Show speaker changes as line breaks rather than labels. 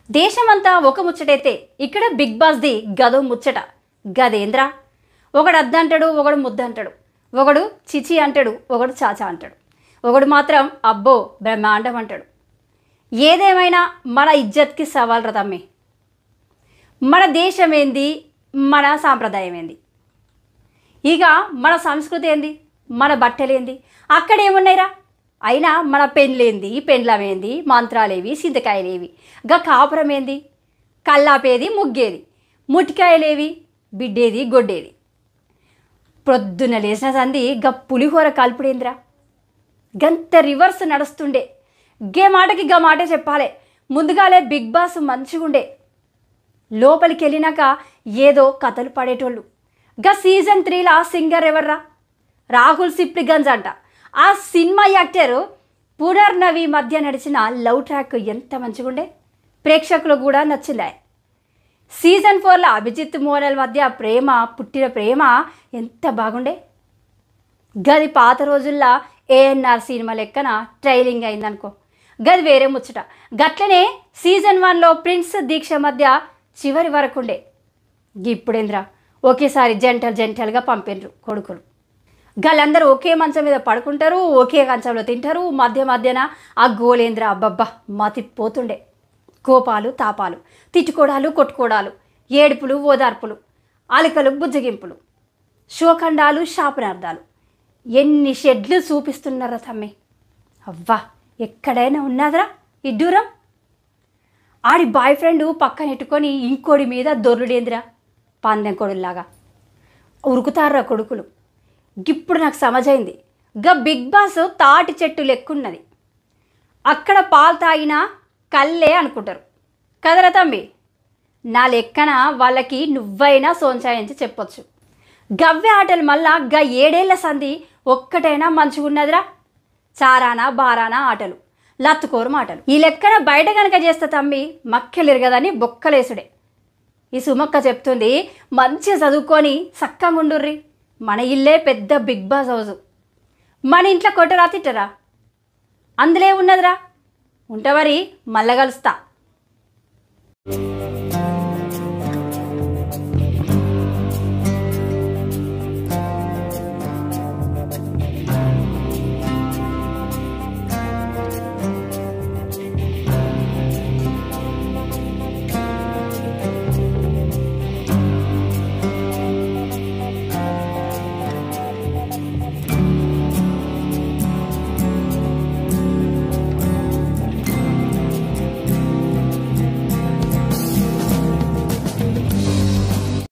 దేశమంతా ఒక ముచ్చటైతే ఇక్కడ బిగ్ బాస్ది గదో ముచ్చట. గదేంద్రా, ఒకడు అద్దంటాడు, ఒకడు ముద్దంటాడు, ఒకడు చిచి అంటాడు, ఒకడు చాచా అంటాడు, ఒకడు మాత్రం అబ్బో బ్రహ్మాండం అంటాడు. ఏదేమైనా మన ఇజ్జత్కి సవాల్ రా తమ్మి. మన దేశం ఏంది, మన సాంప్రదాయం ఏంది, ఇక మన సంస్కృతి ఏంది, మన బట్టలేంది, అక్కడేమున్నాయిరా. అయినా మన పెండ్లేంది, పెండ్లమేంది, మంత్రాలేవి, సింతకాయలేవి, గా కాపురం ఏంది, కల్లాపేది, ముగ్గేది, ముటికాయలేవి, బిడ్డేది, గొడ్డేది. ప్రొద్దున లేచిన సంది గా పులిహోర కలుపుడేంద్రా. గంత రివర్స్ నడుస్తుండే. గే మాటకి గా మాట చెప్పాలి. ముందుగాలే బిగ్ బాస్ మంచిగుండే. లోపలికి వెళ్ళినాక ఏదో కథలు పడేటోళ్ళు. గా సీజన్ 3లా సింగర్ ఎవర్రా, రాహుల్ సిప్లిగంజ్ అంట. ఆ సినిమా యాక్టరు పునర్నవి మధ్య నడిచిన లవ్ ట్రాక్ ఎంత మంచిగుండే, ప్రేక్షకులకు కూడా నచ్చింది. సీజన్ 4లో అభిజిత్ మోనల్ మధ్య ప్రేమ, పుట్టిన ప్రేమ ఎంత బాగుండే. గది పాత రోజుల్లో ఏఎన్ఆర్ సినిమా లెక్కన ట్రైలింగ్ అయిందనుకో, గది వేరే ముచ్చట. గట్లనే సీజన్ 1లో ప్రిన్స్ దీక్ష మధ్య చివరి వరకుండే. ఇప్పుడేంద్రా ఒకేసారి జంటలుగా పంపినరు కొడుకులు. వాళ్ళందరూ ఒకే మంచం మీద పడుకుంటారు, ఒకే కంచంలో తింటారు. మధ్యన ఆ గోలేంద్ర అబ్బబ్బా మతిపోతుండే. కోపాలు, తాపాలు, తిట్టుకోవడాలు, కొట్టుకోవడాలు, ఏడుపులు, ఓదార్పులు, అలికలు, బుజ్జగింపులు, శోఖండాలు, శాపనార్థాలు, ఎన్ని షెడ్లు చూపిస్తున్నారా తమ్మి. అవ్వా ఎక్కడైనా ఉన్నదిరా ఇడ్డూరం. ఆడి బాయ్ ఫ్రెండ్ పక్కనెట్టుకొని ఇంకోడి మీద దొర్లుడేంద్రా పందెం కొడుల్లాగా ఉరుకుతారా కొడుకులు. ఇప్పుడు నాకు సమజైంది. గా బిగ్ బాస్ తాటి చెట్టు లెక్కున్నది. అక్కడ పాలు తాగినా కళ్ళే అనుకుంటారు కదరా తమ్మి. నా లెక్కన వాళ్ళకి నువ్వైనా సోంచాయించి చెప్పొచ్చు. గవ్వే ఆటలు మళ్ళా గా 7 ఏళ్ల సంధి ఒక్కటైనా మంచిగున్నదిరా. చారానా బారానా ఆటలు, లత్తుకోరు మాటలు. ఈ లెక్కన బయట కనుక చేస్తే తమ్మి మక్కెలిరగదని బొక్కలేసుడే. ఈ సుమక్క చెప్తుంది, మంచిగా చదువుకొని సక్కంగా ఉండుర్రి. మన ఇల్లే పెద్ద బిగ్ బాస్ హౌజు. మన ఇంట్లో కొట్టరా తిట్టరా అందులో ఉన్నదిరా. ఉంటవరి మళ్ళా కలుస్తా.